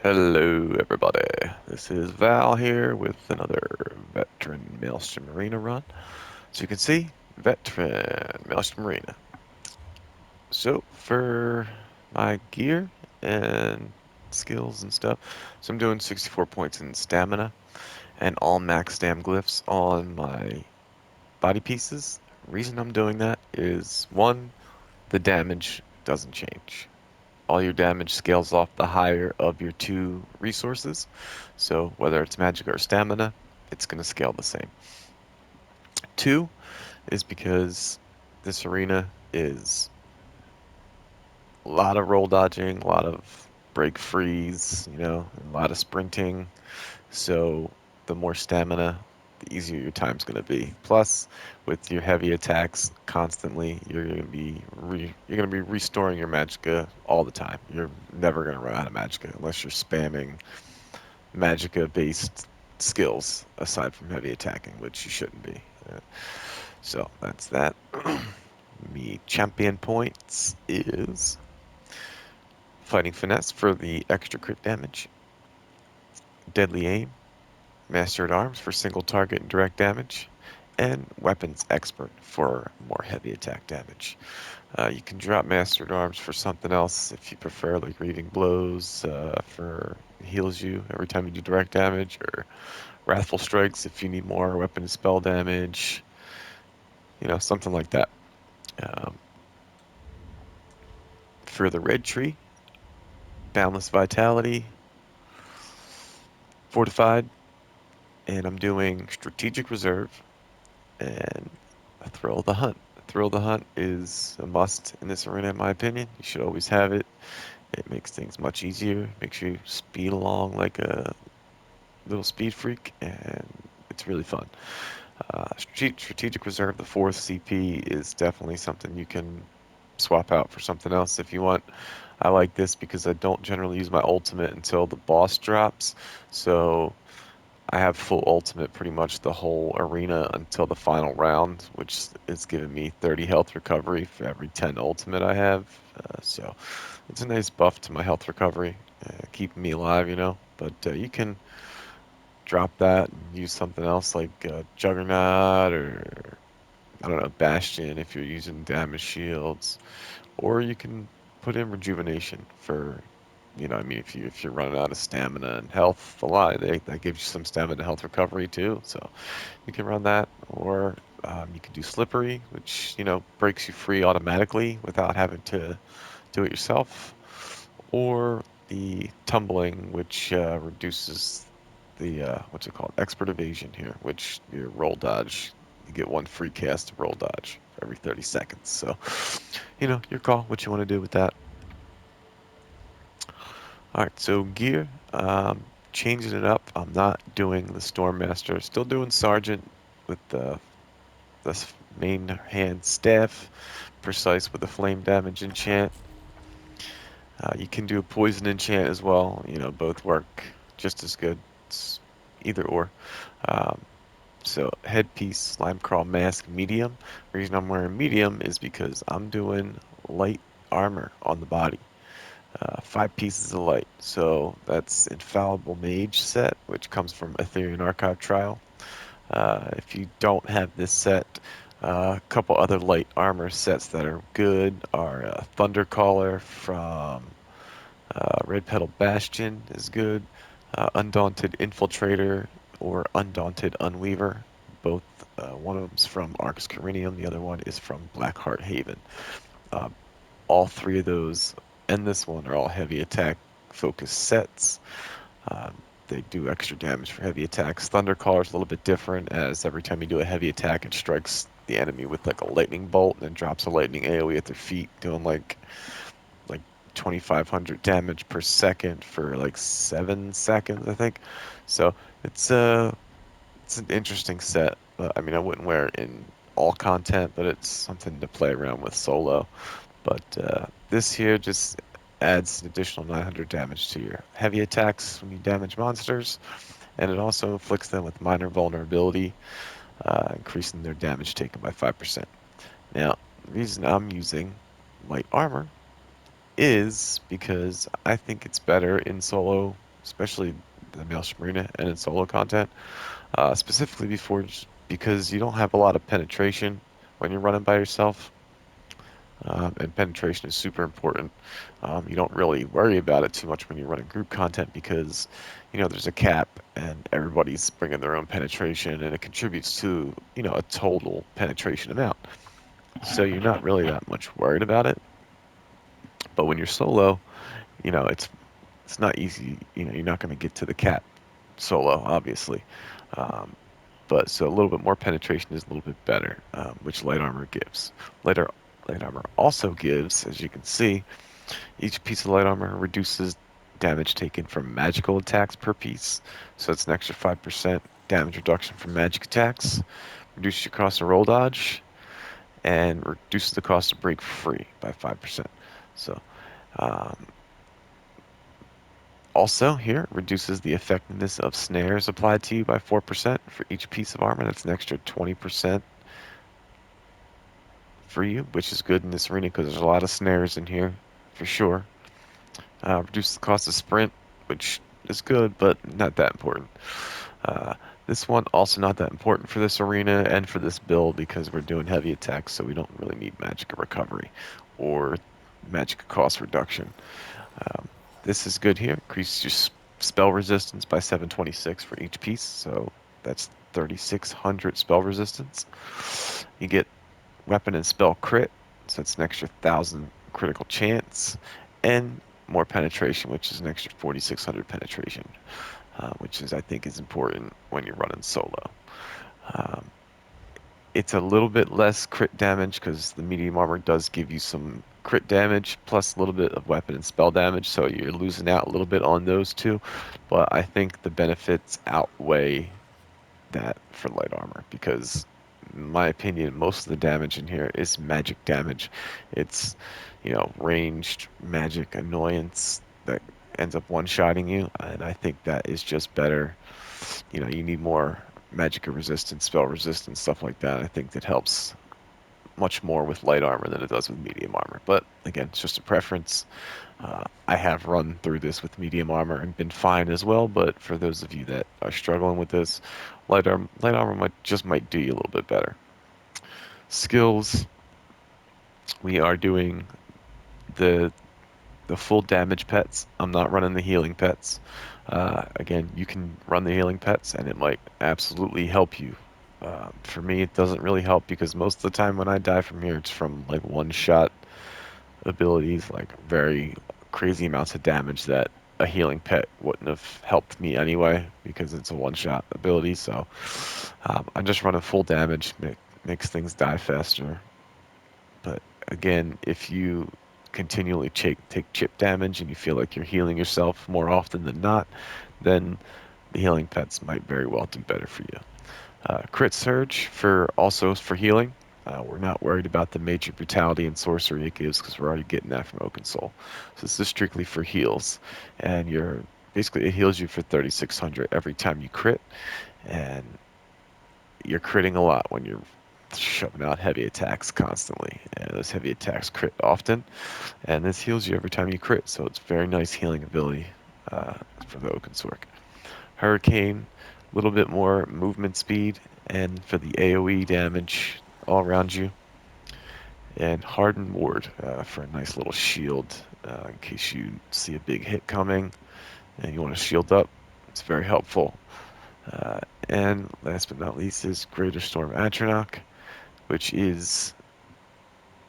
Hello, everybody. This is Val here with another Veteran Maelstrom Arena run. So you can see, Veteran Maelstrom Arena. So for my gear and skills and stuff, so I'm doing 64 points in stamina and all max stam glyphs on my body pieces. Reason I'm doing that is one, the damage doesn't change. All your damage scales off the higher of your two resources. So whether it's magic or stamina, it's going to scale the same. Two is because this arena is a lot of roll dodging, a lot of break freeze, a lot of sprinting. So the more stamina, the easier your time's going to be. Plus, with your heavy attacks constantly, you're going to be restoring your magicka all the time. You're never going to run out of magicka unless you're spamming magicka-based skills aside from heavy attacking, which you shouldn't be. So that's that. Me champion points is fighting finesse for the extra crit damage, deadly aim, Master at Arms for single target and direct damage, and Weapons Expert for more heavy attack damage. You can drop Master at Arms for something else if you prefer, like Reading Blows for heals you every time you do direct damage, or Wrathful Strikes if you need more weapon and spell damage, something like that. Um, for the red tree, Boundless Vitality, Fortified, and I'm doing Strategic Reserve and Thrill of the Hunt. Thrill of the Hunt is a must in this arena, in my opinion. You should always have it. It makes things much easier, makes you speed along like a little speed freak, and it's really fun. Strategic Reserve, the fourth CP, is definitely something you can swap out for something else if you want. I like this because I don't generally use my ultimate until the boss drops, so I have full ultimate pretty much the whole arena until the final round, which is giving me 30 health recovery for every 10 ultimate I have. So it's a nice buff to my health recovery, keeping me alive, But you can drop that and use something else like Juggernaut or, I don't know, Bastion if you're using damage shields. Or you can put in rejuvenation for, if you're running out of stamina and health, a lot that gives you some stamina health recovery too. So you can run that, or you can do slippery, which breaks you free automatically without having to do it yourself, or the tumbling, which reduces the what's it called, expert evasion here, which your roll dodge. You get one free cast of roll dodge for every 30 seconds. So, your call, what you want to do with that. All right, so gear, changing it up. I'm not doing the Storm Master. Still doing Sergeant with the main hand staff, precise with the flame damage enchant. You can do a poison enchant as well. Both work just as good. It's either or. Um, so headpiece, slime crawl mask, medium. The reason I'm wearing medium is because I'm doing light armor on the body. 5 pieces of light. So that's Infallible Mage set, which comes from Ethereum Archive Trial. If you don't have this set, a couple other light armor sets that are good are Thundercaller from Red Petal Bastion is good. Undaunted Infiltrator or Undaunted Unweaver. Both, one of them's from Arx Carinium, the other one is from Blackheart Haven. Uh, all three of those and this one are all heavy attack focused sets. Um, they do extra damage for heavy attacks. Thundercaller is a little bit different, as every time you do a heavy attack, it strikes the enemy with like a lightning bolt and then drops a lightning AoE at their feet, doing like 2,500 damage per second for like 7 seconds, I think. So it's it's an interesting set. I mean, I wouldn't wear it in all content, but it's something to play around with solo. But this here just adds an additional 900 damage to your heavy attacks when you damage monsters, and it also inflicts them with minor vulnerability, increasing their damage taken by 5%. Now, the reason I'm using light armor is because I think it's better in solo especially the Maelstrom Arena and in solo content, specifically because you don't have a lot of penetration when you're running by yourself. And penetration is super important. You don't really worry about it too much when you're running group content because, there's a cap and everybody's bringing their own penetration and it contributes to, a total penetration amount. So you're not really that much worried about it. But when you're solo, it's not easy. You're not going to get to the cap solo, obviously. Um, but so a little bit more penetration is a little bit better, which light armor gives. Light, ar- Light armor also gives, as you can see, each piece of light armor reduces damage taken from magical attacks per piece. So it's an extra 5% damage reduction from magic attacks, reduces your cost of roll dodge, and reduces the cost of break free by 5%. So um, also here, reduces the effectiveness of snares applied to you by 4% for each piece of armor. That's an extra 20% for you, which is good in this arena because there's a lot of snares in here for sure. Reduce the cost of sprint, which is good, but not that important. Uh, this one also not that important for this arena and for this build because we're doing heavy attacks, so we don't really need magic recovery or magic cost reduction. Um, this is good here. Increases your spell resistance by 726 for each piece, so that's 3,600 spell resistance. You get weapon and spell crit, so that's an extra 1,000 critical chance, and more penetration, which is an extra 4,600 penetration, which I think is important when you're running solo. Um, it's a little bit less crit damage because the medium armor does give you some crit damage plus a little bit of weapon and spell damage, so you're losing out a little bit on those two. But I think the benefits outweigh that for light armor because, in my opinion, most of the damage in here is magic damage. It's, ranged magic annoyance that ends up one-shotting you, and I think that is just better. You need more magic resistance, spell resistance, stuff like that. I think that helps much more with light armor than it does with medium armor. But again, it's just a preference. I have run through this with medium armor and been fine as well, but for those of you that are struggling with this, light armor might do you a little bit better. Skills, we are doing the the full damage pets. I'm not running the healing pets. Again, you can run the healing pets and it might absolutely help you. For me, it doesn't really help because most of the time when I die from here, it's from like one shot abilities, like very crazy amounts of damage that a healing pet wouldn't have helped me anyway because it's a one-shot ability. So I just run a full damage, makes things die faster. But again, if you continually take chip damage and you feel like you're healing yourself more often than not, then the healing pets might very well do better for you. Crit Surge for healing. We're not worried about the major brutality and sorcery it gives because we're already getting that from Oakensoul. So this is strictly for heals, and basically it heals you for 3,600 every time you crit, and you're critting a lot when you're shoving out heavy attacks constantly, and those heavy attacks crit often, and this heals you every time you crit. So it's very nice healing ability for the Oakensorc. Hurricane, a little bit more movement speed, and for the AoE damage all around you. And Hardened Ward for a nice little shield in case you see a big hit coming and you want to shield up. It's very helpful. Uh, and last but not least is Greater Storm Atronach, which is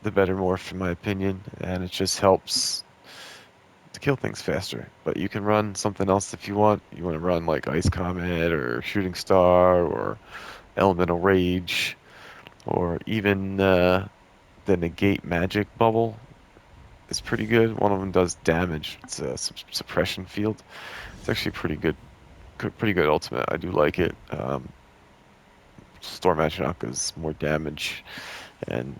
the better morph in my opinion, and it just helps to kill things faster. But you can run something else if you want. You want to run like Ice Comet or Shooting Star or Elemental Rage or even the Negate Magic Bubble is pretty good. One of them does damage. It's a suppression field. It's actually pretty good ultimate. I do like it. Storm Atronach is more damage, and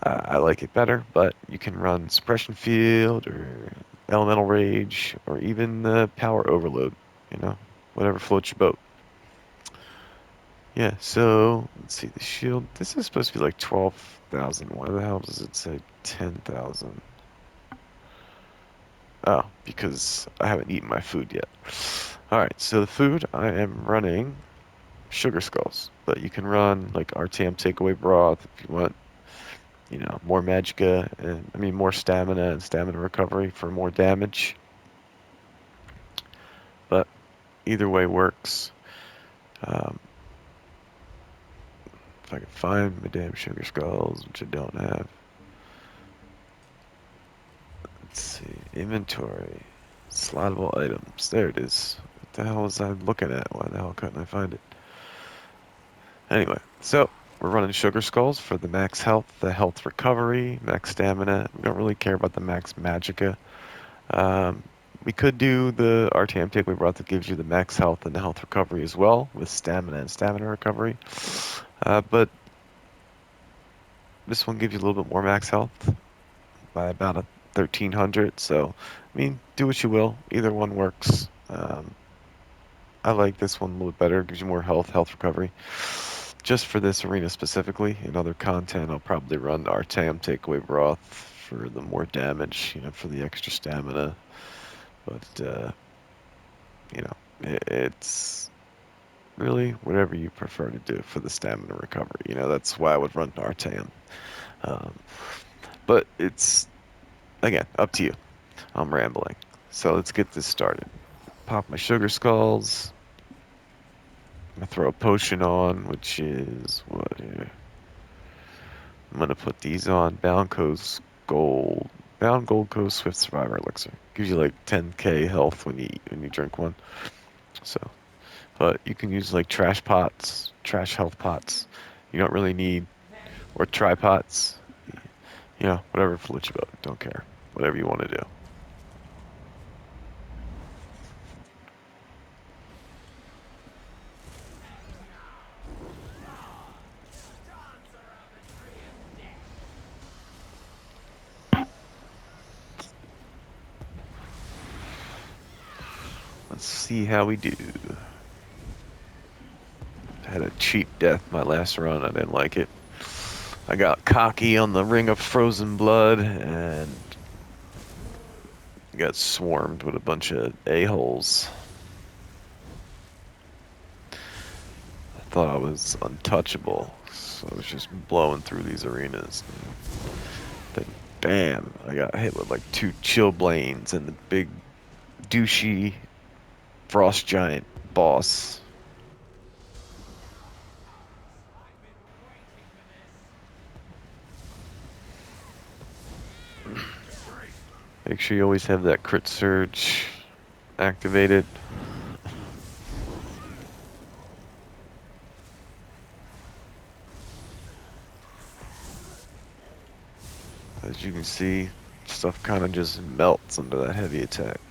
I like it better. But you can run suppression field or elemental rage or even the power overload. You know, whatever floats your boat. Yeah. So let's see the shield. This is supposed to be like 12,000. Why the hell does it say 10,000? Oh, because I haven't eaten my food yet. Alright, so the food, I am running sugar skulls, but you can run like RTM takeaway broth if you want, more magicka and more stamina and stamina recovery for more damage. But either way works. Um, if I can find my damn sugar skulls, which I don't have. Let's see, inventory, slotable items. There it is. What the hell was I looking at? Why the hell couldn't I find it? Anyway, so we're running sugar skulls for the max health, the health recovery, max stamina. We don't really care about the max magicka. Um, we could do the RTM takeaway broth that gives you the max health and the health recovery as well, with stamina and stamina recovery. But this one gives you a little bit more max health by about 1,300. So, do what you will. Either one works. I like this one a little bit better. It gives you more health recovery. Just for this arena specifically, in other content, I'll probably run the RTM takeaway broth for the more damage, for the extra stamina. But, it's really whatever you prefer to do for the stamina recovery. That's why I would run RTM. Um, but it's, again, up to you. I'm rambling. So let's get this started. Pop my sugar skulls. I'm gonna throw a potion on, which is what here? I'm gonna put these on. Bound Coast Gold. Bound Gold Coast Swift Survivor Elixir. Gives you like 10k health when you drink one. So, but you can use like trash pots, trash health pots. You don't really need, or tripods. Whatever floats your boat. Don't care. Whatever you want to do. Let's see how we do. I had a cheap death my last run. I didn't like it. I got cocky on the Ring of Frozen Blood and got swarmed with a bunch of a-holes. I thought I was untouchable, so I was just blowing through these arenas. Then, bam, I got hit with like 2 Chillblains and the big douchey frost giant boss. Make sure you always have that crit surge activated. As you can see, stuff kind of just melts under that heavy attack.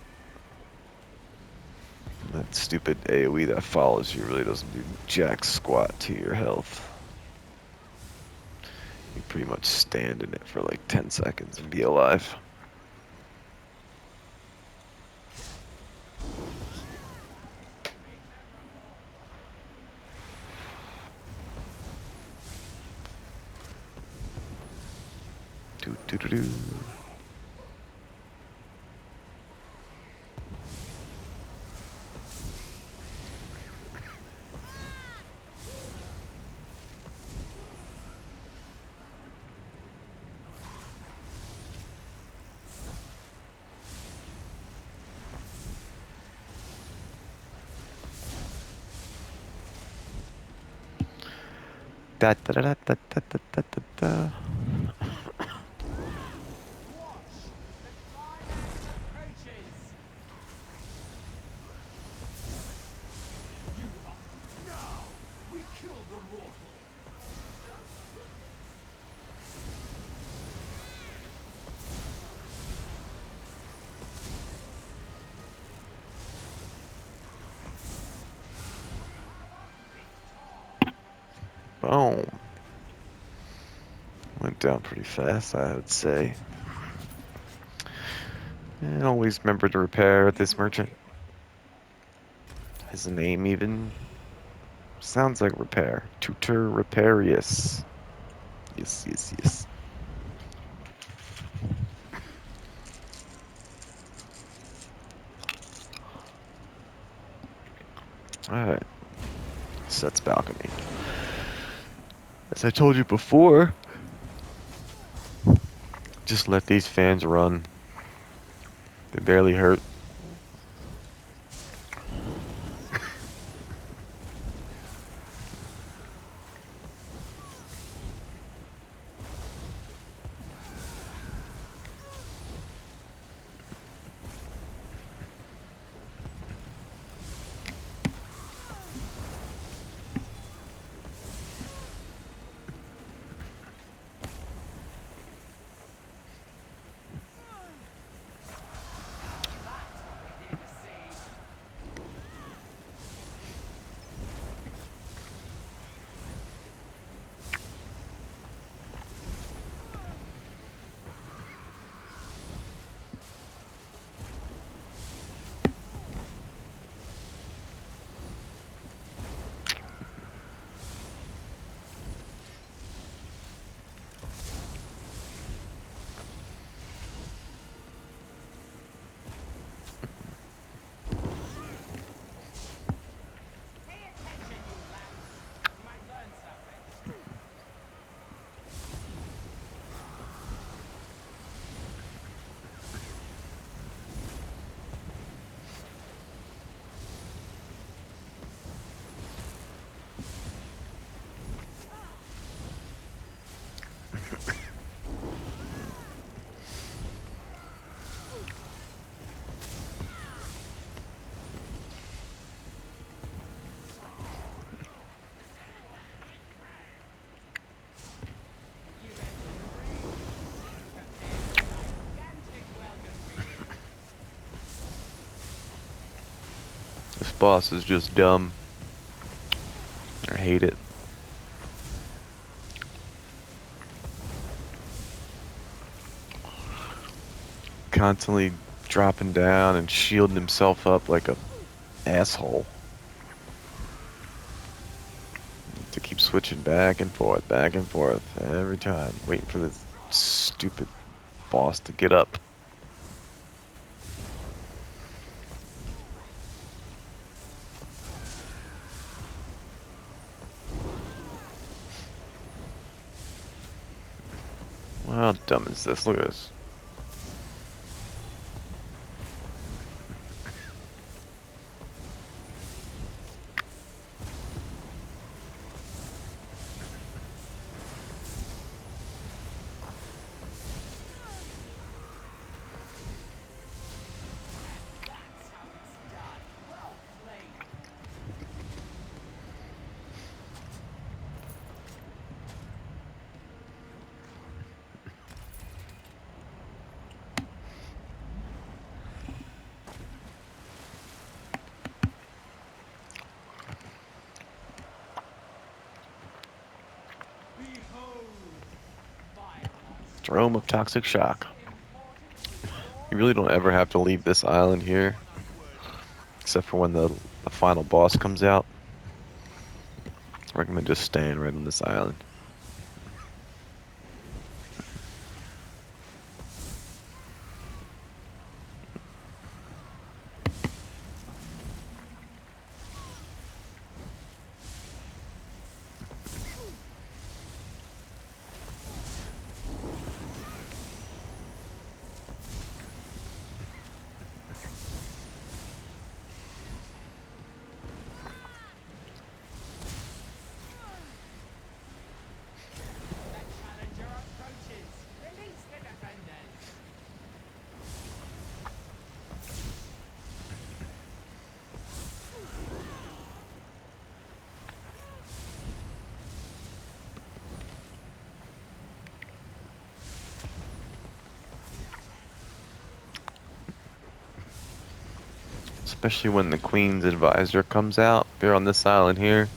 That stupid AoE that follows you really doesn't do jack squat to your health. You pretty much stand in it for like 10 seconds and be alive. Do do do do. Da da da da da da da da da. Boom. Went down pretty fast, I would say. And always remember to repair this merchant. His name even sounds like repair. Tutor Reparius. Yes, yes, yes. Alright, sets balcony. As I told you before, just let these fans run. They barely hurt. This boss is just dumb. I hate it. Constantly dropping down and shielding himself up like a asshole. To keep switching back and forth every time, waiting for this stupid boss to get up. Well, how dumb is this? Look at this. Drome of Toxic Shock. You really don't ever have to leave this island here, except for when the final boss comes out. I recommend just staying right on this island. Especially when the Queen's advisor comes out. If you're on this island here,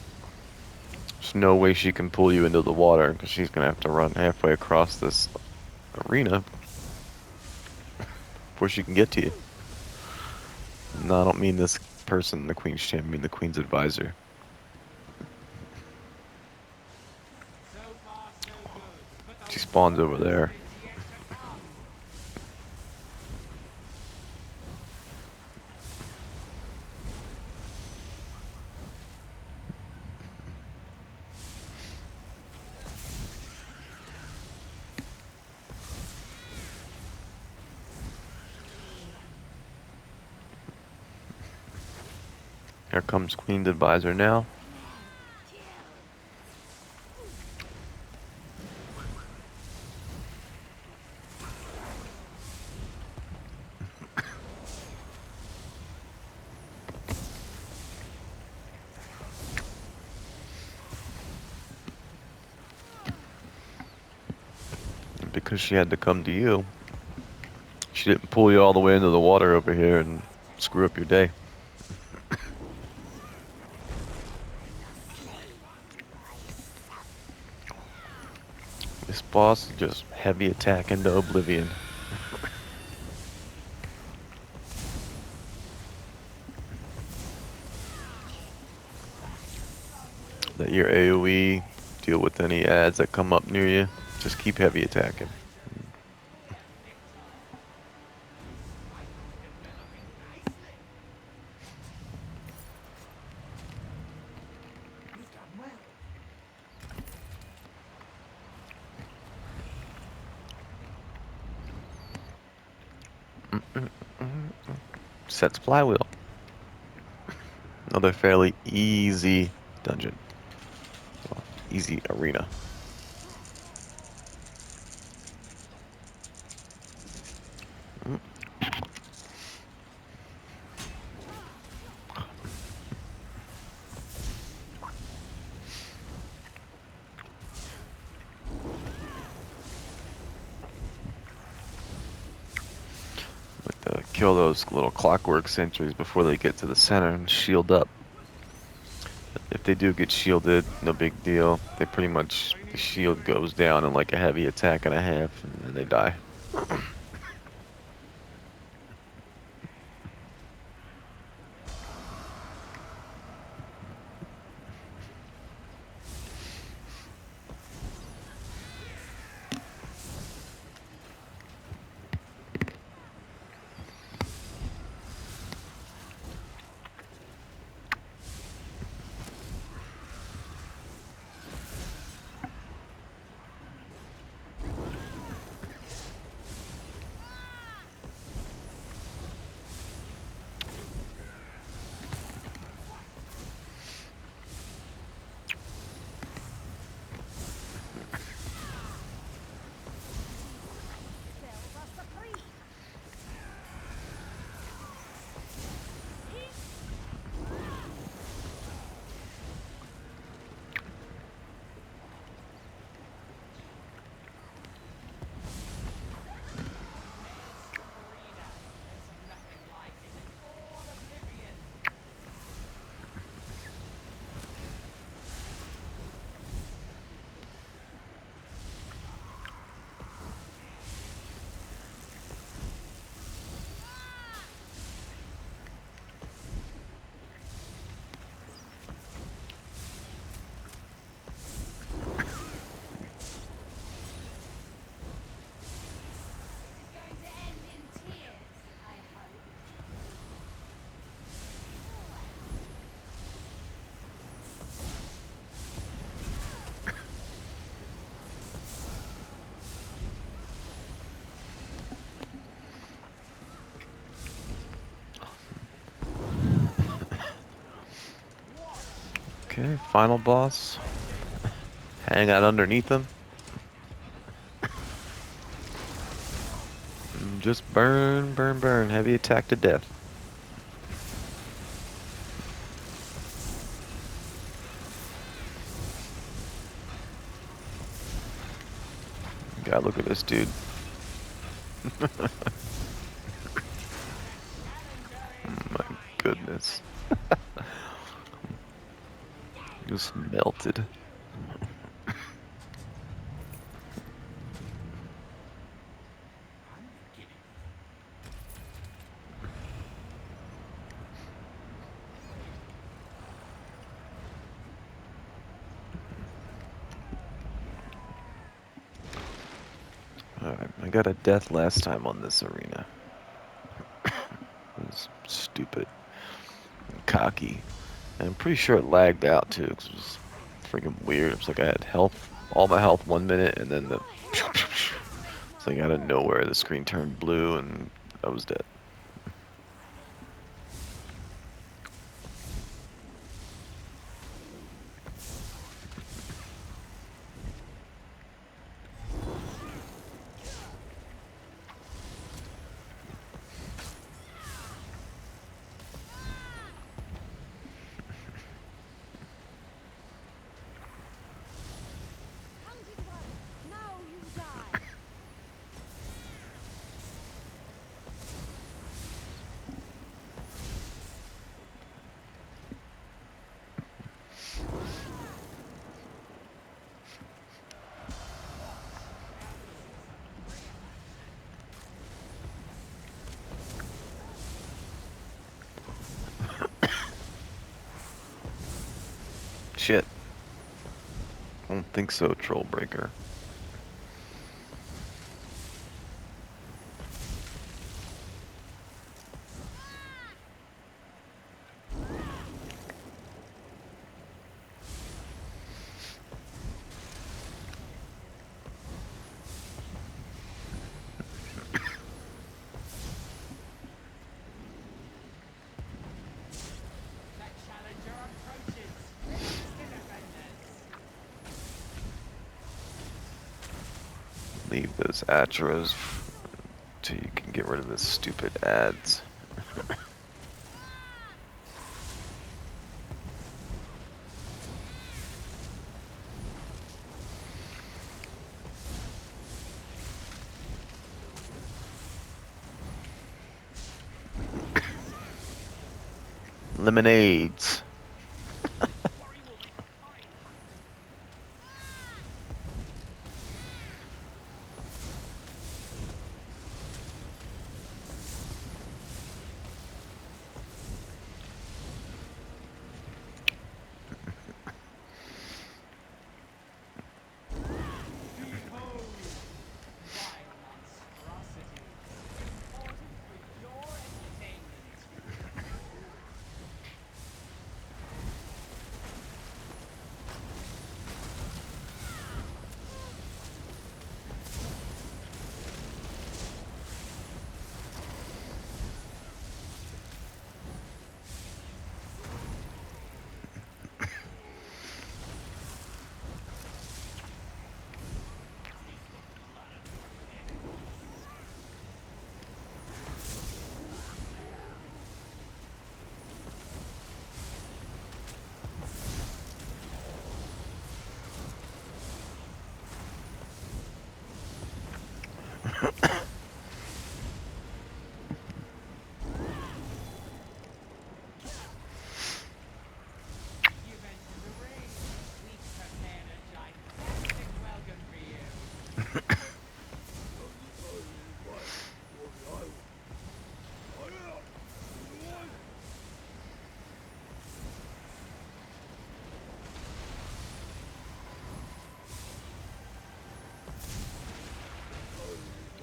there's no way she can pull you into the water because she's gonna have to run halfway across this arena before she can get to you. No, I don't mean this person, the Queen's champ, I mean the Queen's advisor. She spawns over there. Here comes Queen's Advisor now. Because she had to come to you, she didn't pull you all the way into the water over here and screw up your day. This boss is just heavy attack into oblivion. Let your AoE deal with any ads that come up near you. Just keep heavy attacking. Sets flywheel. Another fairly easy dungeon. Well, easy arena. Kill those little clockwork sentries before they get to the center and shield up. If they do get shielded, no big deal. They pretty much, the shield goes down in like a heavy attack and a half, and then they die. Okay, final boss. Hang out underneath them. And just burn, burn, burn. Heavy attack to death. God, look at this dude. My goodness. Just melted. Alright, I got a death last time on this arena. It was stupid and cocky. And I'm pretty sure it lagged out too, because it was freaking weird. It was like I had health, all my health 1 minute, and then it's like out of nowhere the screen turned blue and I was dead. don't think so, Trollbreaker. Leave those atros till you can get rid of the stupid ads. Lemonades.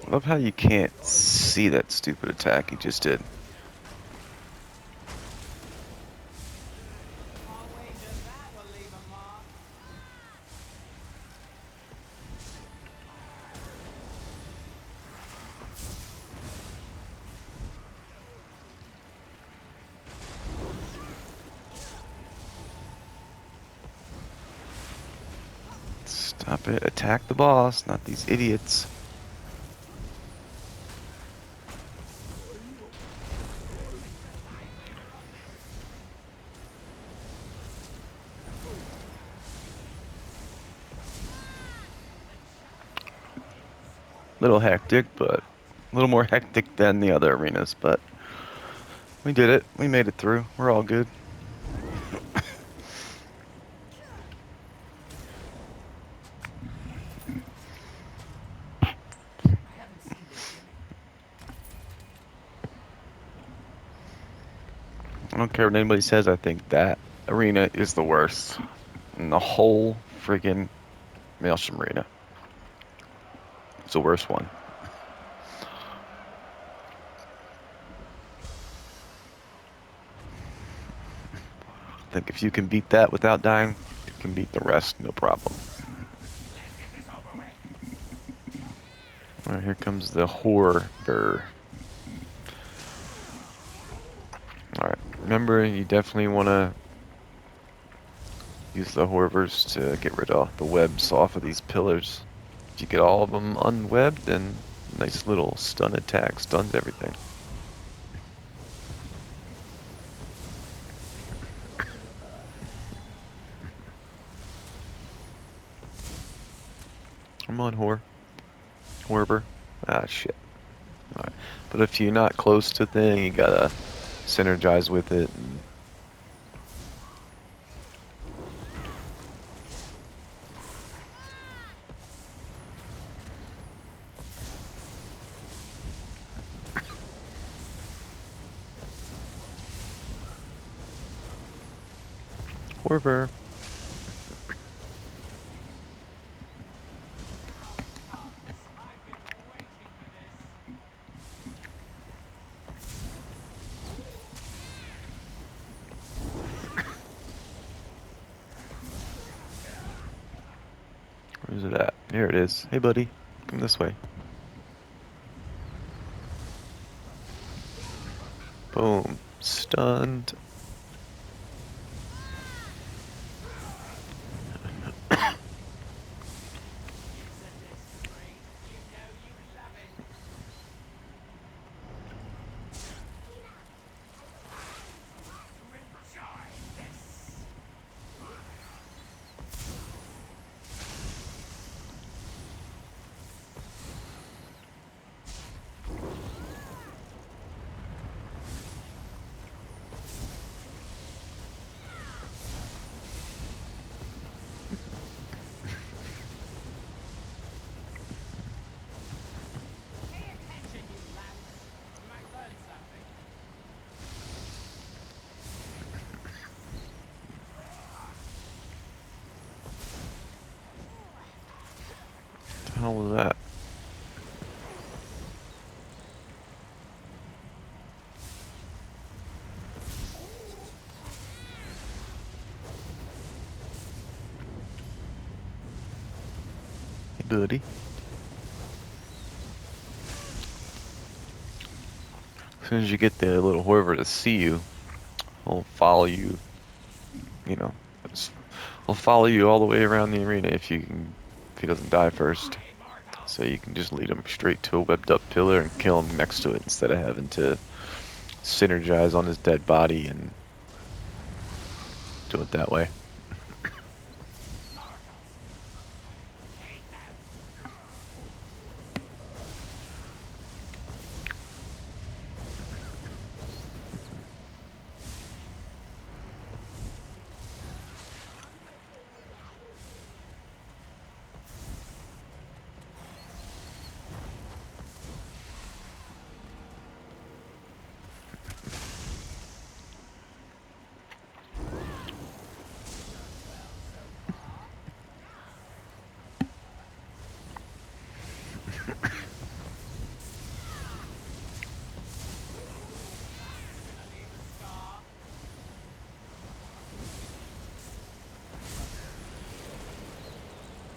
Love how you can't see that stupid attack he just did. Stop it. Attack the boss, not these idiots. Little hectic, but a little more hectic than the other arenas, but we did it. We made it through. We're all good. I don't care what anybody says, I think that arena is the worst in the whole friggin' Maelstrom arena. It's the worst one. I think if you can beat that without dying, you can beat the rest, no problem. Alright, here comes the horror. Alright, remember you definitely want to use the Horvers to get rid of the webs off of these pillars. If you get all of them unwebbed, then nice little stun attack stuns everything. Come on, Horber. Ah, shit. Alright, but if you're not close to the thing, you gotta synergize with it. Horver. Where's it at? Here it is. Hey, buddy. Come this way. Boom. Stunned. What the hell was that? Hey, buddy. As soon as you get the little whoever to see you, he'll follow you. You know, he'll follow you all the way around the arena if he doesn't die first. So you can just lead him straight to a webbed up pillar and kill him next to it instead of having to synergize on his dead body and do it that way.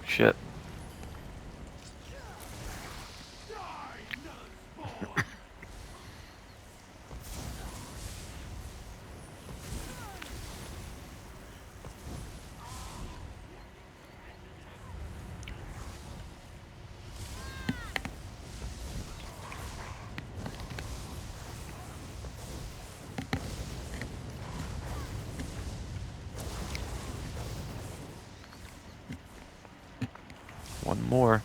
Shit. One more.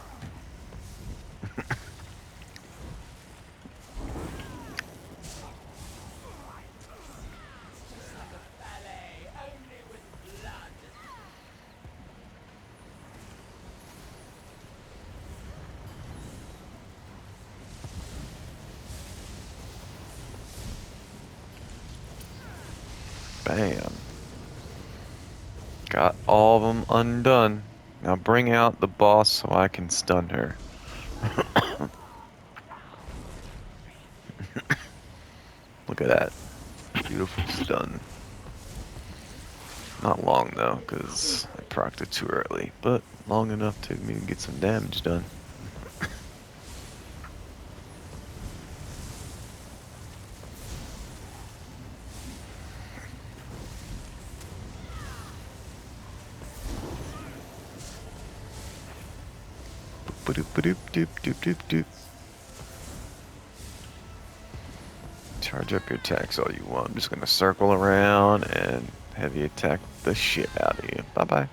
Bam. Got all of them undone. Now bring out the boss so I can stun her. Look at that. Beautiful stun. Not long though, because I procced it too early, but long enough to me to get some damage done. Ba-doop-ba-doop-doop-doop-doop-doop. Charge up your attacks all you want. I'm just gonna circle around and heavy attack the shit out of you. Bye-bye.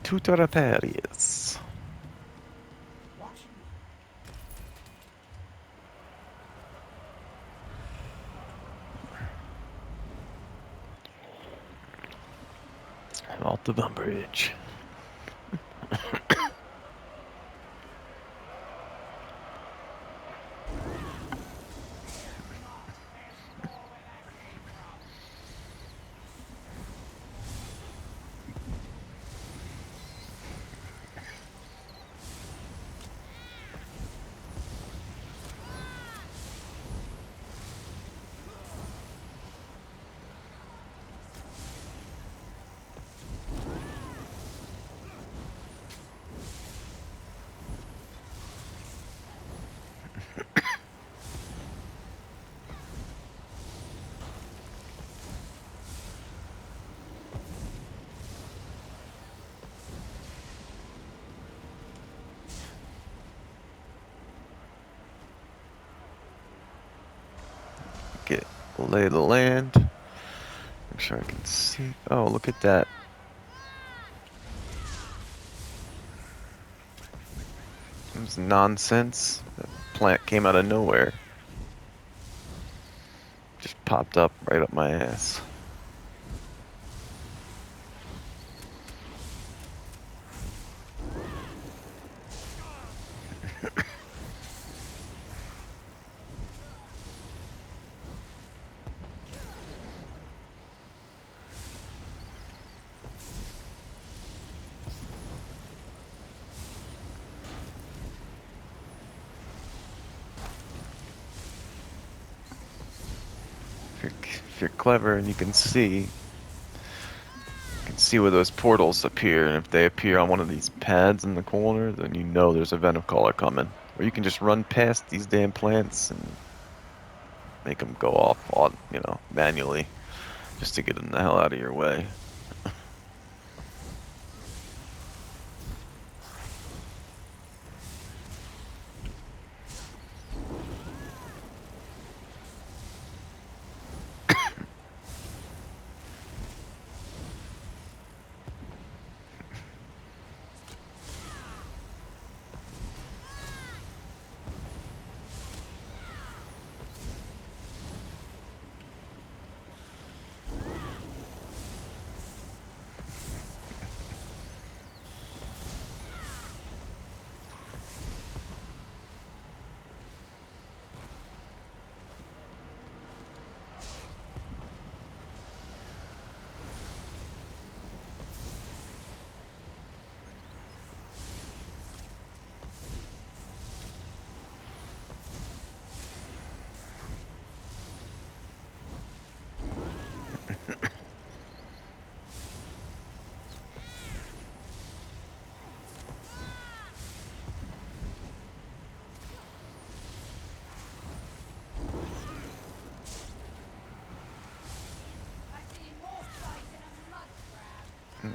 Tutoraparius. Off the bridge. lay of the land. Make sure I can see. Oh, look at that. It was nonsense. That plant came out of nowhere. Just popped up right up my ass. If you're clever and you can see where those portals appear, and if they appear on one of these pads in the corner, then you know there's a venom caller coming. Or you can just run past these damn plants and make them go off on, manually, just to get them the hell out of your way.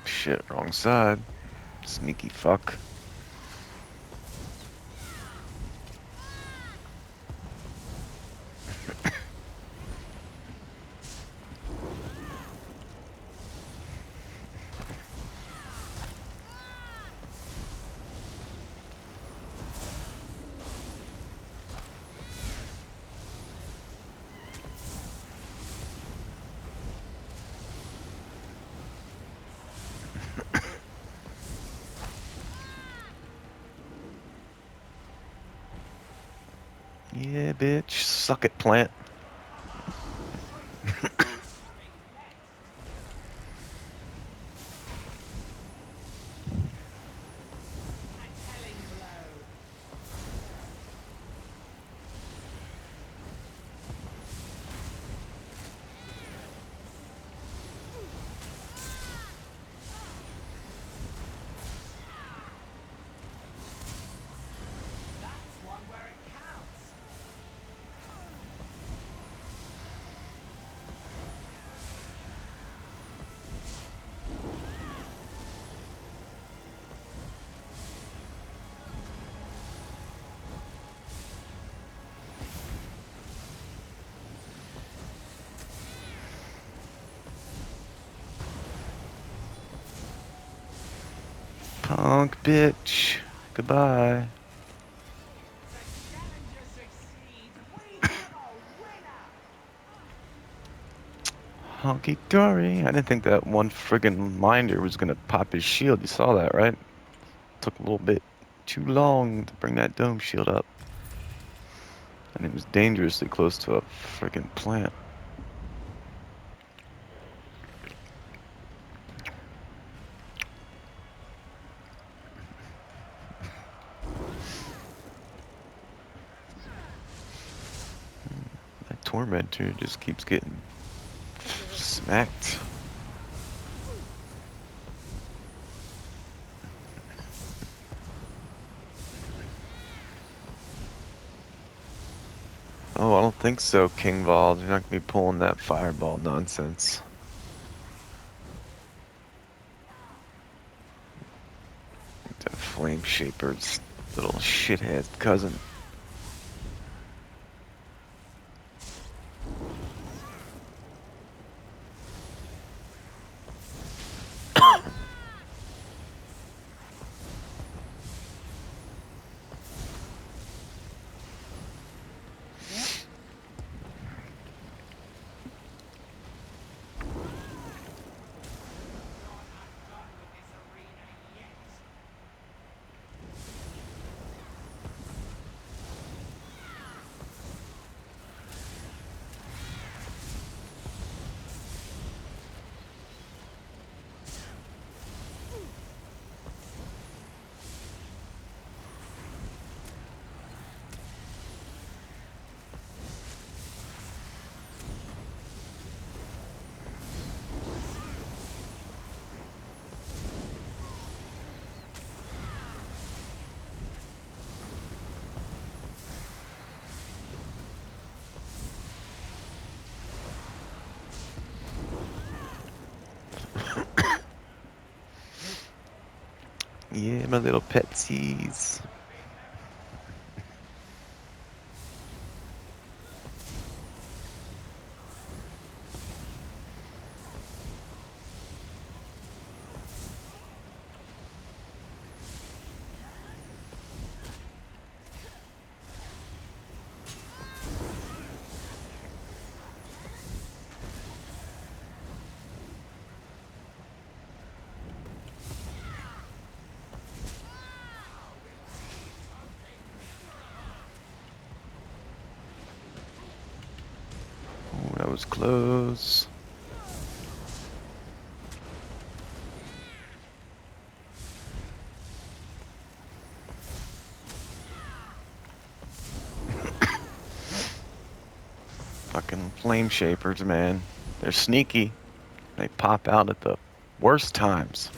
Shit, wrong side. Sneaky fuck. Yeah, bitch. Suck it, plant. Punk bitch. Goodbye. Honky dory. I didn't think that one friggin' minder was gonna pop his shield. You saw that, right? Took a little bit too long to bring that dome shield up. And it was dangerously close to a friggin' plant. That tormentor just keeps getting smacked. Oh, I don't think so, King Vol. You're not gonna be pulling that fireball nonsense. That Flame Shaper's little shithead cousin. Yeah, my little petsies. Oh, that was close. Fucking flame shapers, man. They're sneaky. They pop out at the worst times.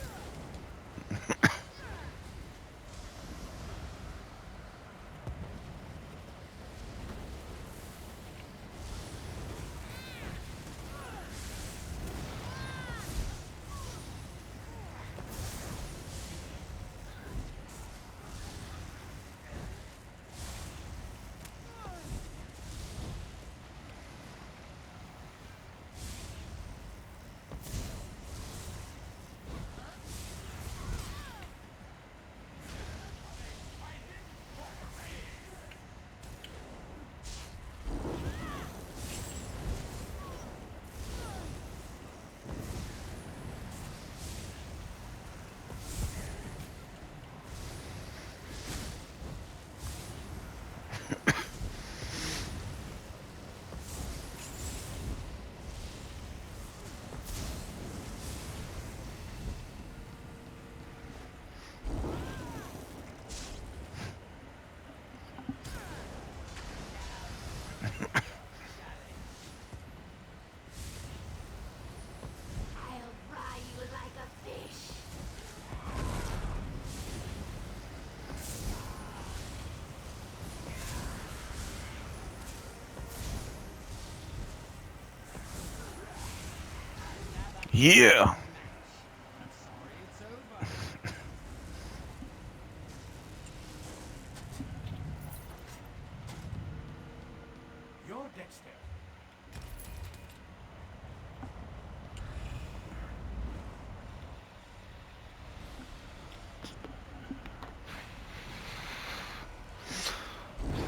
Yeah.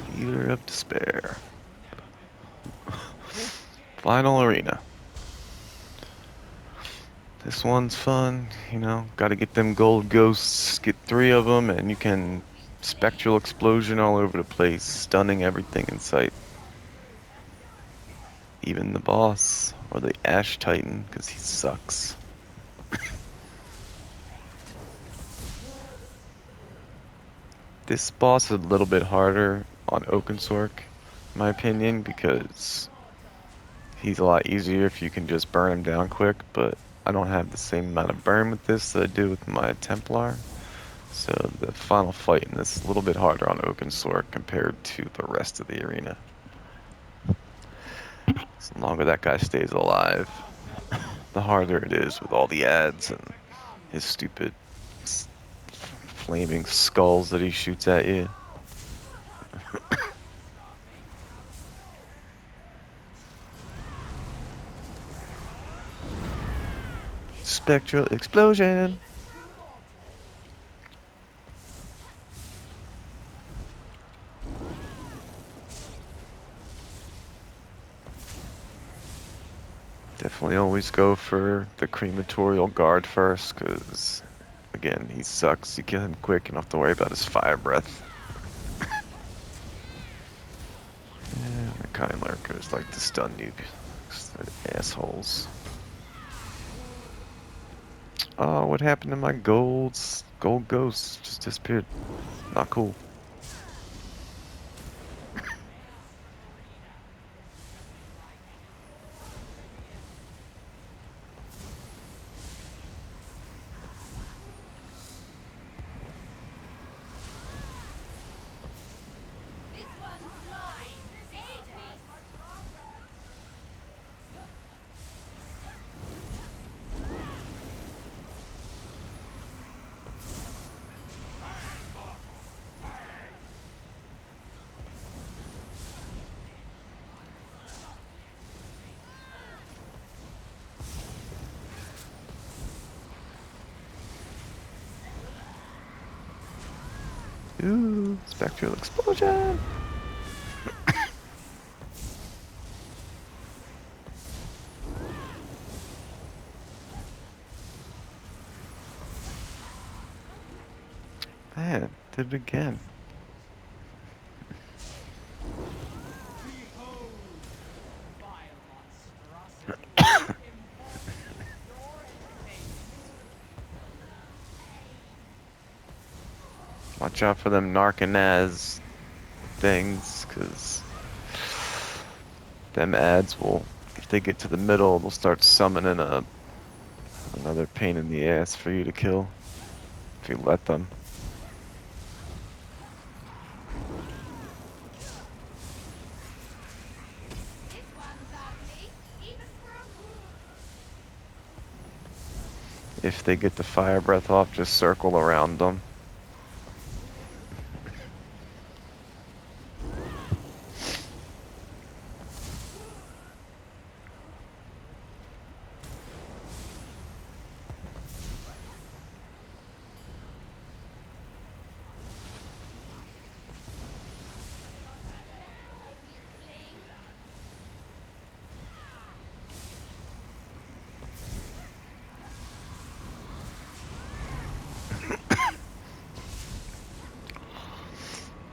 Feeder of Despair. Final arena. This one's fun, you know. Gotta get them gold ghosts, get 3 of them, and you can spectral explosion all over the place, stunning everything in sight. Even the boss, or the Ash Titan, because he sucks. This boss is a little bit harder on Oakensorc, in my opinion, because he's a lot easier if you can just burn him down quick, but I don't have the same amount of burn with this that I do with my Templar. So the final fight in this is a little bit harder on Oakensorc compared to the rest of the arena. So the longer that guy stays alive, the harder it is with all the ads and his stupid flaming skulls that he shoots at you. Spectral explosion! Definitely always go for the crematorial guard first, because, again, he sucks. You kill him quick, you don't have to worry about his fire breath. Yeah, the kind lurkers like to stun you. They're assholes. Oh, what happened to my golds? Gold ghosts just disappeared. Not cool. Ooh, spectral explosion! Man, did it again. Watch out for them Narcanaz things, because them ads will, if they get to the middle, they'll start summoning another pain in the ass for you to kill, if you let them. If they get the fire breath off, just circle around them.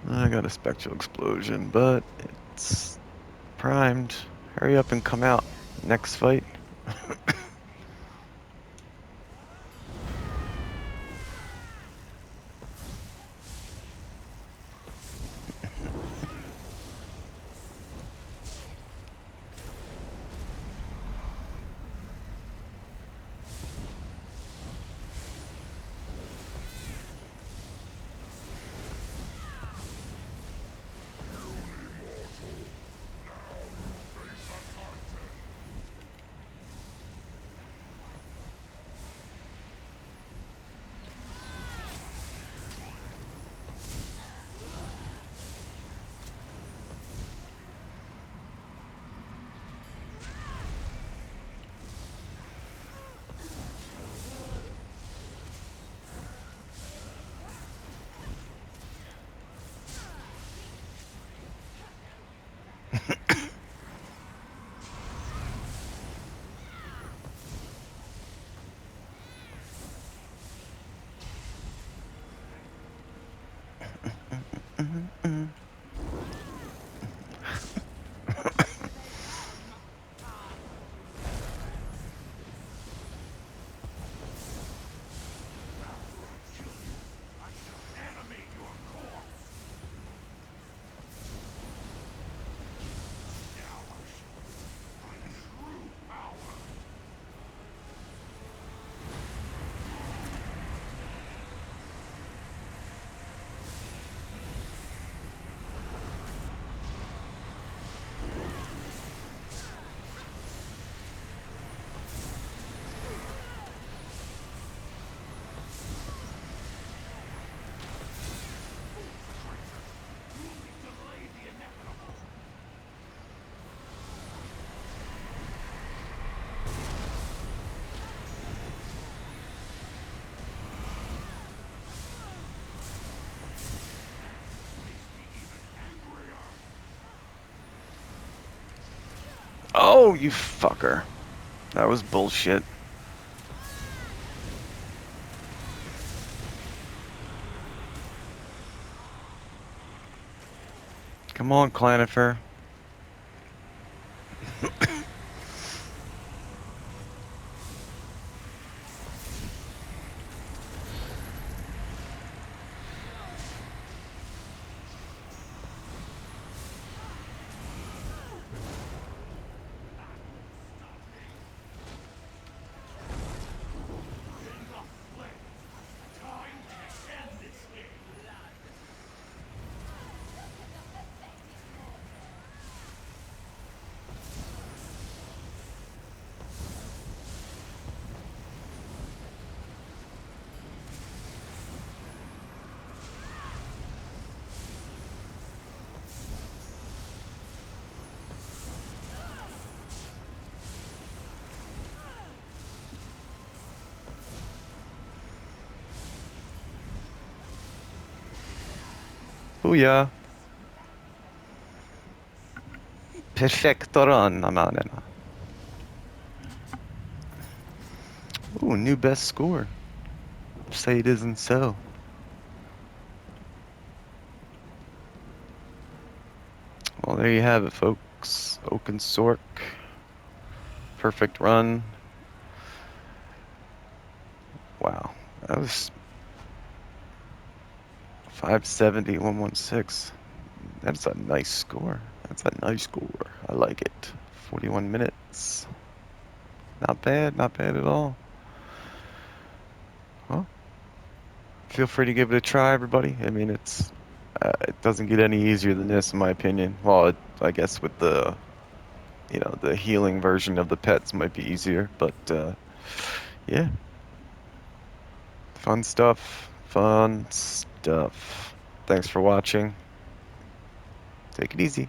I got a spectral explosion, but it's primed. Hurry up and come out. Next fight. Oh, you fucker. That was bullshit. Come on, Clanifer. Booyah. Perfecto run, Amanena. Ooh, new best score. Say it isn't so. Well, there you have it, folks. Oakensorc. Perfect run. Wow. That was 570, 116. That's a nice score. That's a nice score. I like it. 41 minutes. Not bad, not bad at all. Well, feel free to give it a try, everybody. I mean, it doesn't get any easier than this, in my opinion. Well, I guess with the healing version of the pets might be easier, but yeah, fun stuff. Fun stuff. Thanks for watching. Take it easy.